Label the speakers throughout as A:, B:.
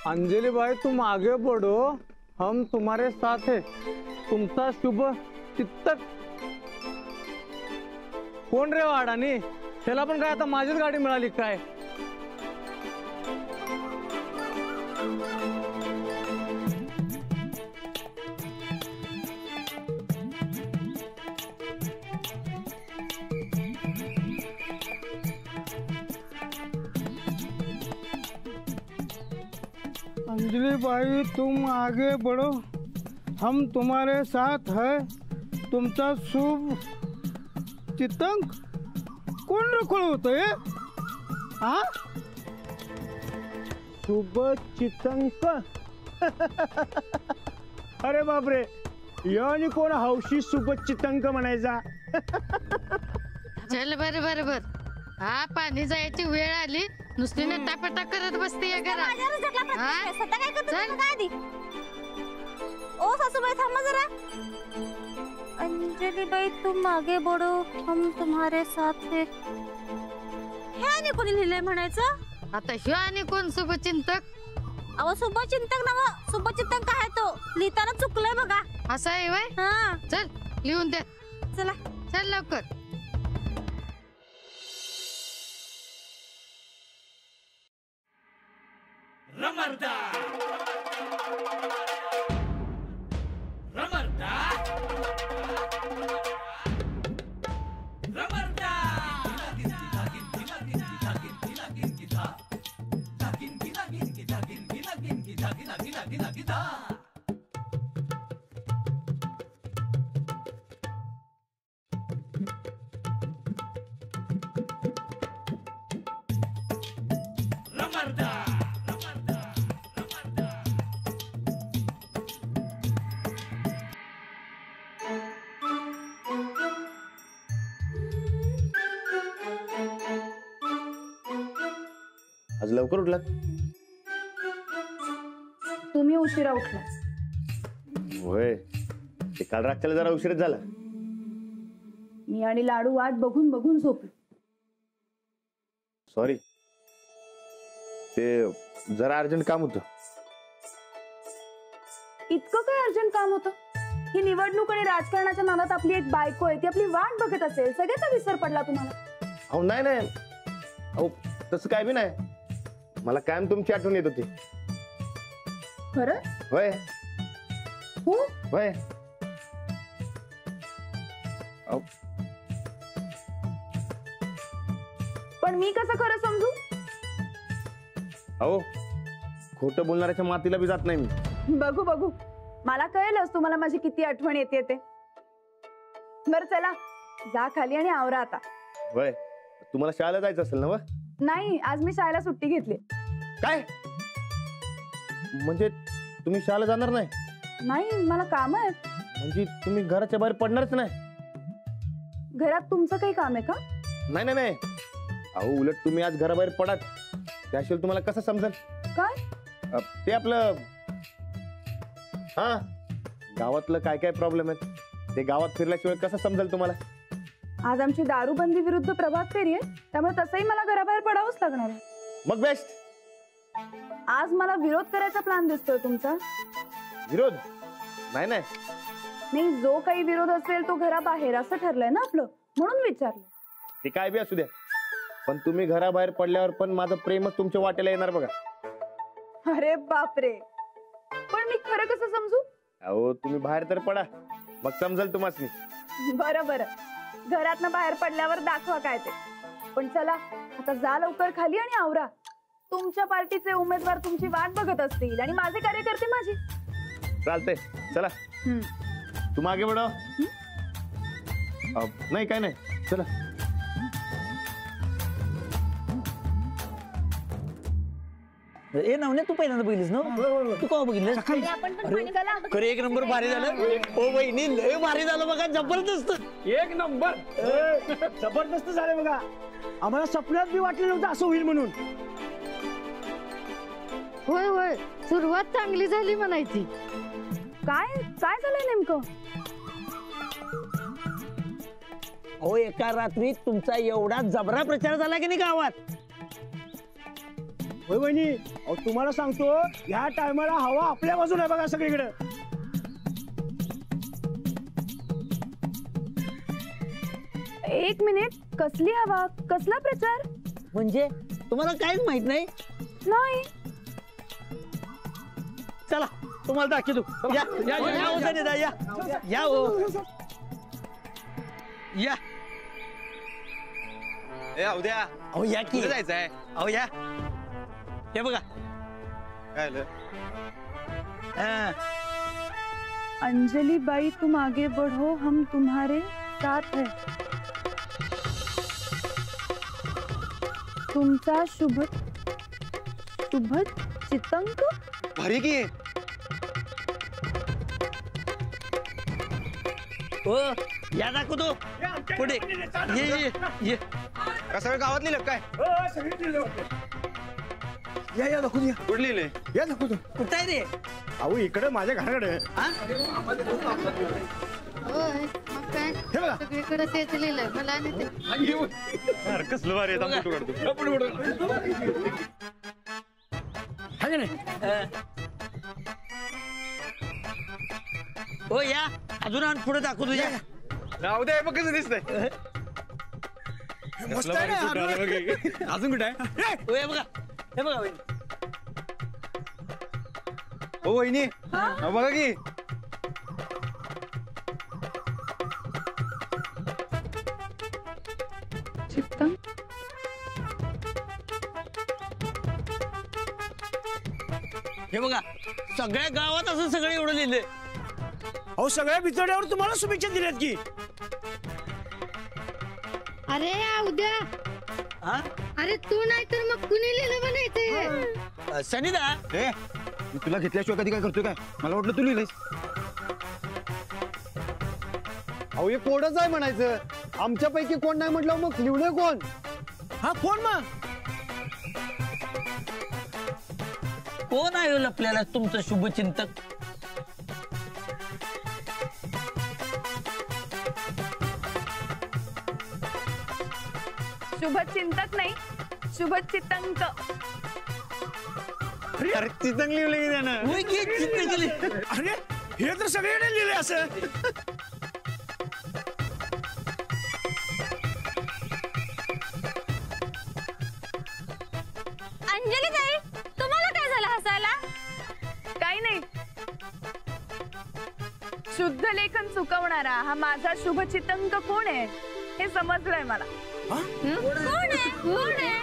A: अंजलि भाई तुम आगे बढ़ो, हम तुम्हारे साथ है. तुमचा शुभ चित्तक. कोण रे अडाणी? त्याला पण काय आता माझीच गाडी मिळाली काय? अंजलि भाई तुम आगे बढ़ो, हम तुम्हारे साथ है. तुमचा शुभ चित्तंक. कोण रखोळ होतंय? हा, शुभ चित्तंक. अरे बापरे, यानी कोण हौशी शुभ चित्तंक म्हणायचा?
B: चल बर बर बर. हा, पाणी जायची वेळ आली, नुसती नटापटा करत बसते या घरात.
C: ओ सासूबाई थांबा जरा. अंजलि बाई तुम आगे बढ़ो, हम तुम्हारे साथ है. हे आणि कोणी लिहिलंय म्हणायचं?
B: आता ह्यो आणि कोण शुभचिंतक?
C: अहो शुभचिंतक नव, शुभचिंतक काय तो लिहिताना चुकलंय बघा.
B: असं आहे वय?
C: हा
B: चल लिहून दे.
C: चला
B: चल लवकर.
D: रमरदा रमरदा रमरदा.
E: आज लवकर उठलात?
C: तुम्ही उशिरा उठला.
E: होय, ते काल रात्रीला जरा उशीरच झाला.
C: मी आणि लाडू वाट बघून बघून झोपलो.
E: सॉरी, ते जरा अर्जंट काम होतं.
C: इतकं काय अर्जंट काम होतं? ही निवडणूक आणि राजकारणाच्या नादात आपली एक बायको आहे, ती आपली वाट बघत असेल. सगळ्याचा विसर पडला तुम्हाला?
E: अहो नाही नाही, अहो तसं काय बी नाही. मला कायम तुमची आठवण येत होती.
C: खरं?
E: होय
C: हो
E: होय.
C: पण मी कसं खरं समजू?
E: अहो खोटं बोलणाऱ्याच्या मातीला बी जात नाही मी.
C: बघू बघू, मला कळेलच तुम्हाला माझी किती आठवण येते ते. बरं चला, जा खाली आणि आवरा आता.
E: होय, तुम्हाला शाळेला जायचं असेल ना? व
C: नाही, आज मी शाळेला सुट्टी घेतली.
E: काय म्हणजे तुम्ही शाळेला जाणार नाही?
C: नाही, मला काम आहेत.
E: म्हणजे तुम्ही घराच्या बाहेर पडणारच नाही?
C: घरात तुमचं काही काम आहे का?
E: नाही नाही नाही, अहो उलट तुम्ही आज घराबाहेर पडात, त्याशिवाय तुम्हाला कसं समजेल?
C: काय?
E: ते आपलं हा गावातलं काय काय प्रॉब्लेम आहेत ते गावात फिरल्याशिवाय कसं समजेल तुम्हाला?
C: आज आमची दारूबंदी विरुद्ध प्रभात फेरी आहे, त्यामुळे तसंही मला घराबाहेर पडावंच लागणार आहे.
E: मग बेस्ट.
C: आज मला विरोध करायचा प्लॅन दिसतोय तुमचा.
E: विरोध? नाही नाही
C: नाही, जो काही विरोध असेल तो घराबाहेर असं ठरलंय ना आपलं, म्हणून विचारलं.
E: ते काय बी असू द्या, पण तुम्ही घराबाहेर पडल्यावर पण माझं प्रेमच तुमच्या वाटेला येणार बघा.
C: अरे बापरे, पण मी खरं कसं समजू?
E: अहो तुम्ही बाहेर तर पडा, मग समजेल तुम्हाला.
C: बरं बरं, घरातनं बाहेर पडल्यावर दाखवा काय ते. पण चला आता जा लवकर खाली आणि आवरा. तुमच्या पार्टीचे उमेदवार तुमची वाट बघत असतील आणि माझे कार्यकर्ते माझी.
E: चालते, चला. तू मागे बडो. नाही काय नाही, चला.
F: ए नवने, तू पहिल्यांदा बघितलीस ना? तू का बघितलीस?
A: खरे एक नंबर भारी झालं. ओ बहिणी, लय भारी झालं बघा, जबरदस्त. एक नंबर जबरदस्त झालं बघा. आम्हाला स्वप्नात बी वाटलं नव्हतं असं होईल म्हणून.
B: होय होय, सुरुवात चांगली झाली म्हणायची.
C: काय काय झालंय नेमकं?
F: हो, एका रात्रीत तुमचा एवढा जबरा प्रचार झाला की नाही गावात?
A: होय वहिनी, अहो तुम्हाला सांगतो ह्या टायमाला हवा आपल्या बाजूला आहे बघा सगळीकडे.
C: एक मिनिट, कसली हवा, कसला प्रचार?
F: म्हणजे तुम्हाला काहीच माहित नाही.
C: नाही.
F: चला तुम्हाला दाखवतो. या या या हो सनीदा, या या हो या.
E: उद्या
F: अहो या की.
E: जायचंय.
F: अहो या. हे बघा.
E: काय
F: हा.
C: अंजलि बाई तुम आगे बढ़ो, हम तुम्हारे साथ है. तुमचा शुभ चितंक.
E: भारी की.
F: हो या दाखवतो पुढे. ये ये ये.
E: का सगळं गावात लिहिलं काय?
A: या या दाखवू या.
E: कुठं लिहिलंय?
A: या दाखवतो.
F: कुठं आहे रे?
A: अहो इकडे माझ्या घराकडे.
F: हा?
B: होय मग काय
A: हे बघा.
B: सगळीकडे तेच लिहिलंय मला आणि ते.
E: कसलं भारी आहे.
F: बघा.
A: हाय का नाही?
F: हो या अजून आण पुढे दाखवतो. या
E: राहू दे. बघ कसं दिसतंय.
A: मस्त आहे ना?
E: अजून कुठं आहे?
F: हो या बघा. हे बघा वहिनी.
E: हो वहिनी, बघा की.
C: चितंक.
F: हे बघा सगळ्या गावात असं सगळं एवढं लिहिलंय.
A: अहो सगळ्या बिचड्यावर तुम्हाला शुभेच्छा दिल्यात की.
B: अरे या उद्या.
F: हा?
B: अरे तू नाही तर मग कुणी लिहिलं म्हणायचंय.
F: सनीदा
E: ए, मी तुला घेतल्याशिवाय कधी काय करतोय काय? मला वाटलं तू लिहिलंयस. अहो हे कोणच आहे म्हणायचं. आमच्यापैकी कोण नाही म्हटलं मग लिहिलंय कोण?
A: हा कोण मग?
F: कोण आहे हो आपल्याला तुमचं शुभचिंतक?
C: शुभ चिंतक नाही, शुभ चितंक.
E: अरे ती चांगली लिहिली की त्यानं.
F: होय की चित्त केली.
A: अरे हे तर सगळीकडे लिहिले असं.
C: अंजली ताई, तुम्हाला काय झालं हसायला? काही नाही. शुद्ध लेखन चुकवणारा हा माझा शुभ चितंक कोण आहे हे समजलंय मला. कोण आहे? कोण आहे?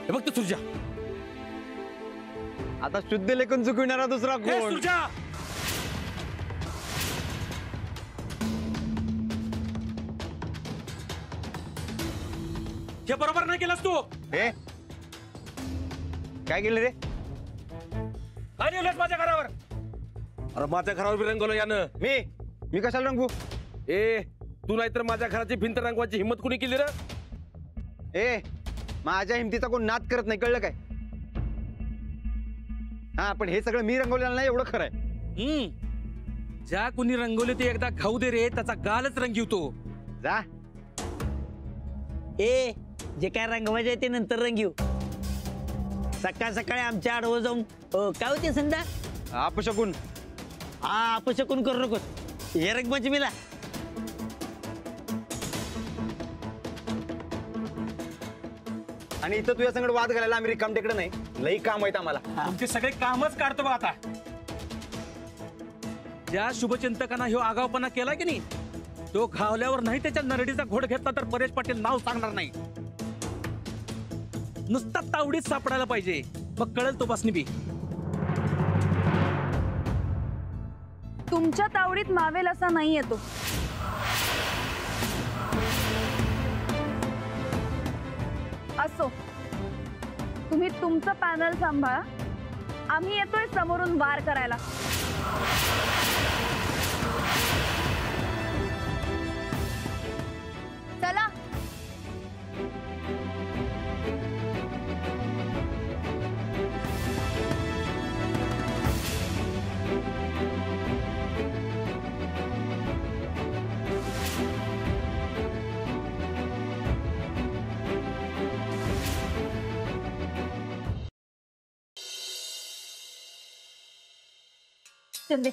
D: हे बघ तुझ्या
E: आता शुद्ध लेखन चुकविणारा दुसरा कोण?
D: तुझ्या हे बरोबर नाही केलंस तू.
E: ए, काय केलं रे?
D: काय लिहिलंस माझ्या घरावर? अरे माझ्या घरावर बी रंगवलं यानं.
E: मी कशाला रंगू?
D: ए तू नाहीतर माझ्या घराची भिंत रंगवायची हिंमत कुणी केली रे?
E: ए, माझ्या हिमतीचा कोण नाद करत नाही, कळलं काय? हा पण हे सगळं मी रंगवलेलं नाही एवढं खरं आहे.
D: ज्या कुणी रंगवले ते एकदा खाऊ दे रे, त्याचा गालच रंगीवतो.
E: जा.
F: ए जे काय रंगवायचे ते नंतर रंगीव. सकाळ सकाळी आमच्या आडवं जाऊन काय होते संध्या?
E: अपशकुन.
F: हा अपशकुन करू नको. हे रंगमाची मिला.
E: आणि इथं तुझ्या संगड वाद घालायला आम्ही रिकाम टेकडे नाही. लई काम आहेत आम्हाला.
D: तुमचे सगळे कामच काढतो बघ आता. ज्या शुभचिंतकांना ह्यो आगावपणा केला की नाही, तो घावल्यावर नाही त्याच्या नरडीचा घोड घेतला तर परेश पाटील नाव सांगणार नाही. नुसता तावडीत सापडायला पाहिजे, मग कळेल तो बसनी बी.
C: तुमच्या तावडीत मावेल असा नाही येतो. असो, तुम्ही तुमचं पॅनल सांभाळा. आम्ही येतोय समोरून वार करायला. चला. चंदे,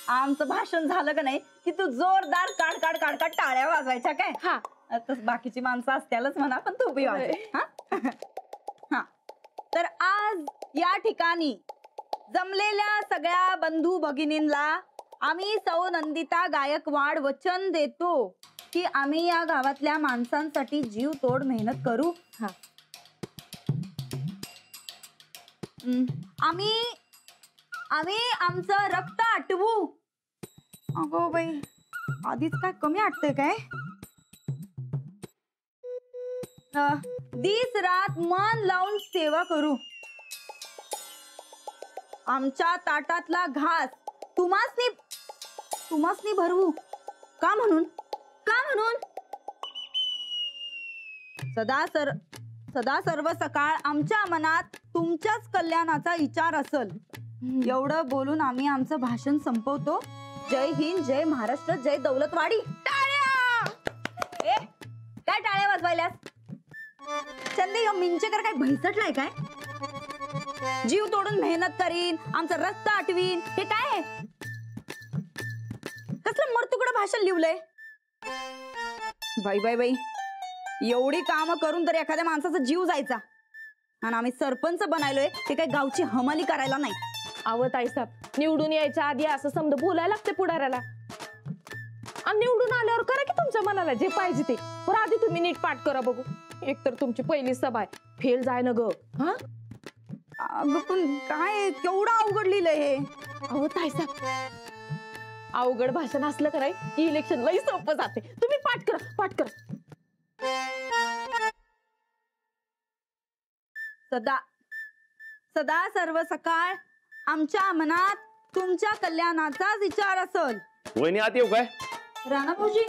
C: आमचं भाषण झालं का नाही की तू जोरदार काढ काढ काढ काढ टाळ्या वाजवायच्या काय.
B: हा.
C: तस बाकीची माणसं असत्यालच म्हणा, पण तू बी वाजव. हा. तर आज या ठिकाणी जमलेल्या सगळ्या बंधू भगिनींना आम्ही सौ नंदिता गायकवाड वचन देतो की आम्ही या गावातल्या माणसांसाठी जीव तोड मेहनत करू.
B: हा.
C: आम्ही आम्ही आमचं रक्त आटवू. अगो बाई, आधीच काय कमी आटतंय काय. दिस रात मन लावून सेवा करू. आमच्या ताटातला घास तुम्हासनी भरवू. का म्हणून सदा सर्व सकाळ आमच्या मनात तुमच्याच कल्याणाचा विचार असल. एवढं बोलून आम्ही आमचं भाषण संपवतो. जय हिंद, जय महाराष्ट्र, जय दौलतवाडी. टाळ्या! काय टाळ्या वाजवायल्यास? चंदे, मिंचेकर काय भैसटलाय काय? जीव तोडून मेहनत करीन, आमचं रक्त आटवीन, हे काय आहे? कसलं मरतुकडं भाषण लिवलंय? बाई बाई बाई, एवढी काम करून तर एखाद्या माणसाचा जीव जायचा. आणि आम्ही सरपंच बनायलोय ते काही गावची हमाली करायला नाही.
G: अहो ताईसाहेब, निवडून यायच्या आधी असं समजा बोलायला लागते पुढाऱ्याला. आणि निवडून आल्यावर करा की तुमच्या मनाला जे पाहिजे ते. पण आधी तुम्ही नीट पाठ करा बघू. एकतर तुमची पहिली सभा आहे, फेल जाय ना ग. हा,
C: अगं पण काय केवढं अवघड लिहिलंय हे.
G: अहो ताईसाहेब, अवघड भाषण असलं का नाही इलेक्शन लई सोपं जाते. तुम्ही पाठ करा.
C: सदा सर्व सकाळ आमच्या मनात तुमच्या कल्याणाचा विचार असल.
E: वहिनी आत येऊ काय?
C: राणा भाऊजी,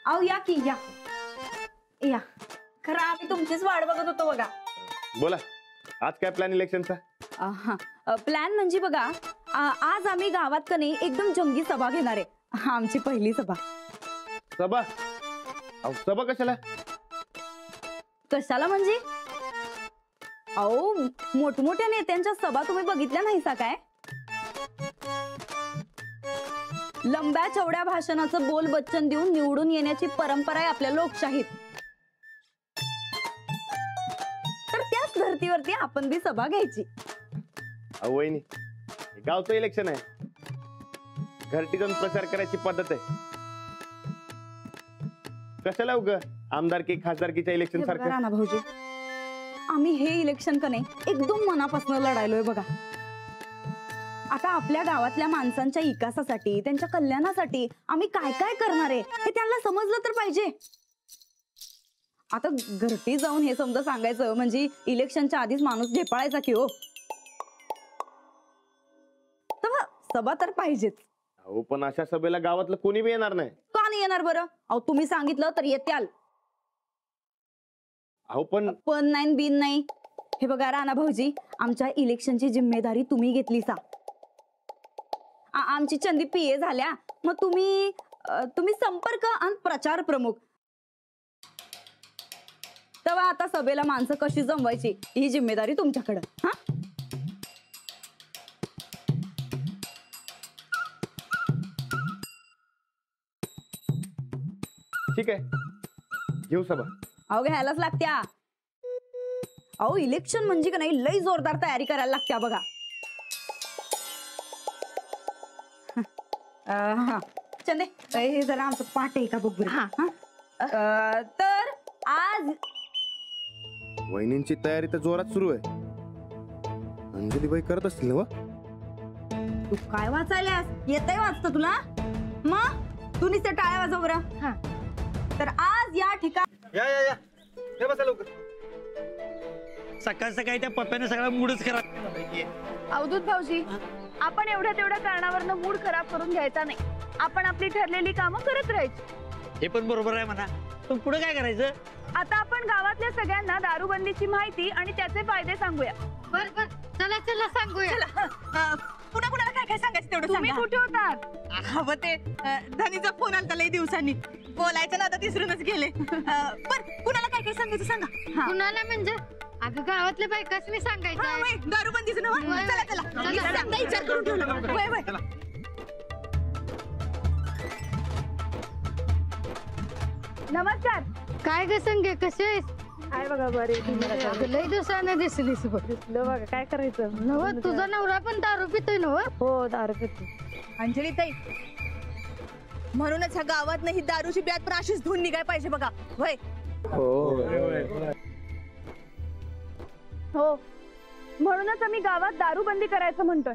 C: अहो या की या. खरं आम्ही तुमचीच वाट बघत होतो बघा.
E: बोला, आज काय प्लॅन इलेक्शनचा?
C: प्लॅन म्हणजे बघा, आज आम्ही गावात का नाही एकदम जंगी सभा घेणार आहे. आमची पहिली सभा.
E: सभा? सभा कशाला
C: म्हणजे? अहो, मोठमोठ्या नेत्यांच्या सभा तुम्ही बघितल्या नाहीसा काय? लंब्या चौड्या भाषणाचं बोल बच्चन देऊन निवडून येण्याची परंपरा आहे आपल्या लोकशाहीत. तर त्याच धर्तीवरती आपण बी सभा घ्यायची.
E: वहिनी, गावचं इलेक्शन आहे, घरटी जाऊन प्रचार करायची पद्धत आहे. कशाला उग आमदारकी खासदारकीच्या इलेक्शन सारखं?
C: राणा भाऊजी, आम्ही हे इलेक्शन का नाही एकदम मनापासून लढायलोय बघा. आता आपल्या गावातल्या माणसांच्या विकासासाठी, त्यांच्या कल्याणासाठी आम्ही काय काय करणार आहे हे त्यांना समजलं तर पाहिजे. आता घरटी जाऊन हे समजा सांगायचं म्हणजे इलेक्शनच्या आधीच माणूस झेपाळायचा की हो. सभा तर पाहिजेच.
E: अहो, पण अशा सभेला गावातलं कोणी बी येणार नाही.
C: का नाही येणार बरं? अहो, तुम्ही सांगितलं तर येत्याल.
E: अहो पण
C: नाही बिन नाही. हे बघा राणा भाऊजी, आमच्या इलेक्शनची जिम्मेदारी तुम्ही घेतली सा. आमची चंदी पीए झाल्या, मग तुम्ही संपर्क आणि प्रचार प्रमुख. तेव्हा आता सभेला माणसं कशी जमवायची ही जिम्मेदारी तुमच्याकडं. हा,
E: ठीक आहे, घेऊ सभा.
C: अहो, घ्यायलाच लागत्या. अहो, इलेक्शन म्हणजे का नाही लई जोरदार तयारी करायला लागत्या बघा. चंदे, हे जरा आमचं पाठ आहे का बघ बरं. तर आज
E: वहिनींची तयारी तर जोरात सुरू आहे. अंजलीबाई करत असतील ना?
C: तू काय वाचायलास? येतंय वाचतं तुला? मग तू नुसते टाळ्या वाजव बरं.
B: हा.
C: तर आज या ठिकाणी
A: या हे बसा लवकर.
F: सकाळ सकाळी त्या पप्प्याने सगळा मूडच करा.
C: अवधूत भाऊजी, आपण एवढ्या तेवढ्या कारणावरनं मूड खराब करून घ्यायचा नाही. आपण आपली ठरलेली कामं करत राहायची.
F: हे पण बरोबर आहे म्हणा. पण पुढे काय करायचं?
C: आता आपण गावातल्या सगळ्यांना दारूबंदीची माहिती आणि त्याचे फायदे सांगूया.
B: बर चला सांगूया.
H: पुन्हा कुणाला काय काय सांगायचं तेवढं
C: तुम्ही
H: सांगा.
C: कुठे होतात?
H: हवं ते धनीचा फोन आलता लई दिवसांनी. बोलायचं ना आता तिसरूनच गेले. बर कुणाला काय काय सांगायचं सांगा.
B: कुणाला म्हणजे? अगं गावातल्या बायकाच सांगायचं
H: दारूबंदीचं नाव
B: वय,
H: चला
B: चला.
H: चला मी सांगता विचार करून ठेवला वय वय
C: नमस्कार.
B: काय ग संगे कशी आहेस
G: काय बघा बरे
B: अगं, लय दिवसानं दिसलीस बघ.
G: बघा काय करायचं
B: नव तुझा नवरा पण दारू पितोय नव
G: हो दारू पितो.
H: अंजली ताई म्हणूनच ह्या गावात नाही दारूची ब्यात पण अशीच धुवून निघाय पाहिजे बघा वय
C: हो, म्हणूनच आम्ही गावात दारूबंदी करायचं म्हणतोय.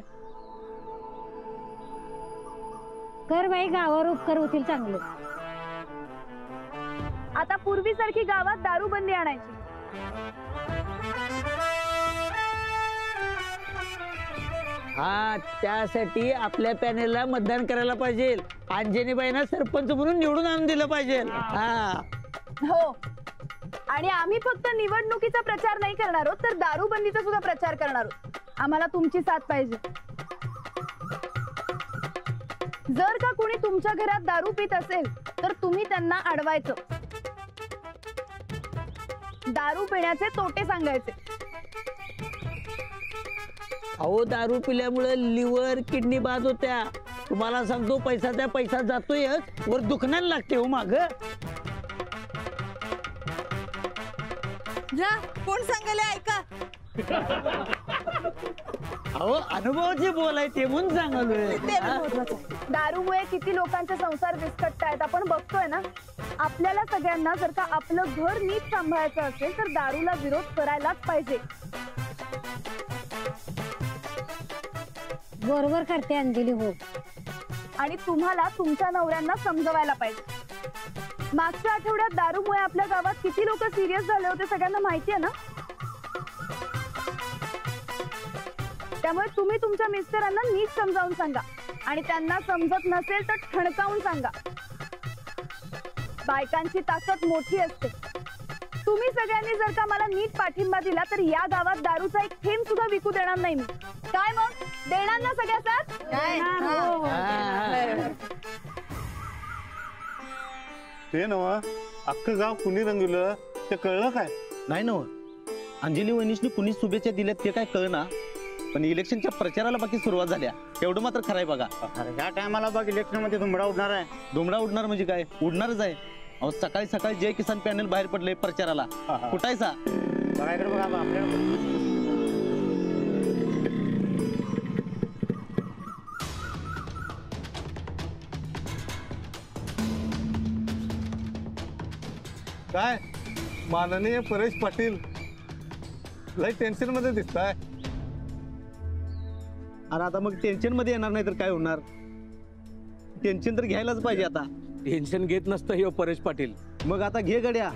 B: कर बाई, गावावर उपकार होतील चांगले.
C: आता पूर्वीसारखी गावात दारूबंदी आणायची.
F: हा, त्यासाठी आपल्या पॅनेलला मतदान करायला पाहिजे. अंजनीबाईंना सरपंच म्हणून निवडून आणून दिलं पाहिजे. हा
C: हो, आणि आम्ही फक्त निवडणुकीचा प्रचार नाही करणार आहोत, तर दारूबंदीचा सुद्धा प्रचार करणार आहोत. आम्हाला तुमची साथ पाहिजे. जर का कोणी तुमच्या घरात दारू पित असेल तर तुम्ही त्यांना अडवायचं. दारू पिण्याचे तोटे सांगायचे.
F: अहो, दारू पिल्यामुळे लिव्हर किडनी बाद होत्या. तुम्हाला सांगतो, पैसा त्या पैसा जातोय, वर दुखण्याला लागते हो माग.
H: जा कोण सांगायला ऐका
F: अहो, अनुभवाचे बोल आहे ते म्हणून सांगालोय.
H: ते महत्वाचं आहे.
C: दारूमुळे किती लोकांचे संसार विस्कटतायत आपण बघतोय ना. आपल्याला सगळ्यांना जर का आपलं घर नीट सांभाळायचं असेल तर दारूला विरोध करायलाच पाहिजे.
B: बरोबर करते अंजली. हो,
C: आणि तुम्हाला तुमच्या नवऱ्यांना समजवायला पाहिजे. मागच्या आठवड्यात दारूमुळे आपल्या गावात किती लोक सिरियस झाले होते सगळ्यांना माहिती आहे ना. त्यामुळे तुम्ही तुमच्या मिस्टरांना नीट समजावून सांगा, आणि त्यांना समजत नसेल तर ठणकावून सांगा. बायकांची ताकद मोठी असते. तुम्ही सगळ्यांनी जर का मला नीट पाठिंबा दिला तर या गावात दारूचा एक थेंब सुद्धा विकू देणार नाही मी. काय मग, देणार ना सगळ्या साथ?
E: ते नव अख्खं गाव कुणी रंगवलं ते कळलं काय?
A: नाही ना, अंजली वहिनीशनी कुणी शुभेच्छा दिल्यात ते काय कळना, पण इलेक्शनच्या प्रचाराला बाकी सुरुवात झाल्या एवढं मात्र खरंय बघा.
I: ह्या टायमाला बघ इलेक्शन मध्ये धुमडा उडणार आहे.
A: धुमडा उडणार म्हणजे काय, उडणारच आहे. अहो, सकाळी सकाळी जय किसान पॅनल बाहेर पडले प्रचाराला. कुठायचा
I: बघा इकडे बघा आपल्या
E: काय माननीय परेश पाटील लय टेन्शन मध्ये दिसताय.
A: आणि आता मग टेन्शन मध्ये येणार नाही तर काय होणार. टेन्शन तर घ्यायलाच पाहिजे. आता
D: टेन्शन घेत नसतं हे परेश पाटील.
A: मग आता घे गड्या.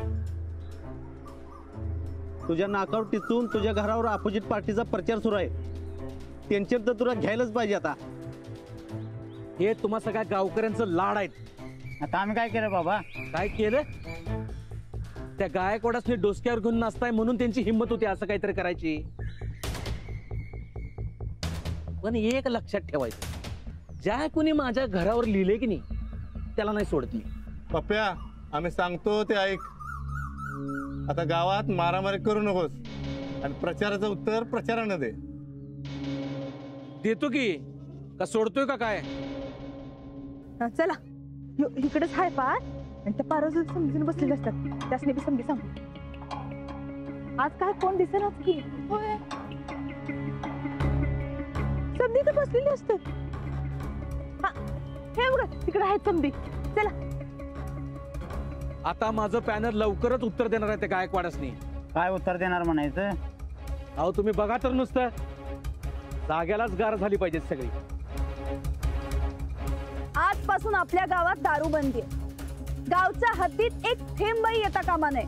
A: तुझ्या नाकावर टिचून तुझ्या घरावर अपोजिट पार्टीचा प्रचार सुरू आहे. टेन्शन तर तुला घ्यायलाच पाहिजे. आता
D: हे तुम्हा सगळ्या गावकऱ्यांचं लाड आहेत.
I: आता आम्ही काय केलं बाबा?
D: काय केलं? त्या गायकवाडासने डोसक्यावर घेऊन नाचताय म्हणून त्यांची हिंमत होती असं काहीतरी करायची. पण एक लक्षात ठेवायचं, ज्या कोणी माझ्या घरावर लिहिले की नाही त्याला नाही सोडत मी.
E: पप्प्या आम्ही सांगतो ते ऐक. आता गावात मारामारी करू नकोस आणि प्रचाराचं उत्तर प्रचारानं दे.
D: देतो की का सोडतोय का काय?
C: चला इकडेच हाय पार, आणि त्या पारावर समजून बसलेले असतात. त्यासने बी समजी सांगू. आज काय कोण दिसेनाच की. समधी तर बसलेली असतात. हा, हे बघा तिकडे आहेत समधी. चला
D: आता माझं पॅनल लवकरच उत्तर देणार आहे त्या गायकवाडासनी.
I: काय उत्तर देणार म्हणायचं?
D: अहो, तुम्ही बघा तर नुसतं जाग्यालाच गार झाली पाहिजे सगळी.
C: आजपासून आपल्या गावात दारूबंदी आहे. गावच्या हद्दीत एक थेंबही येता कामा नये.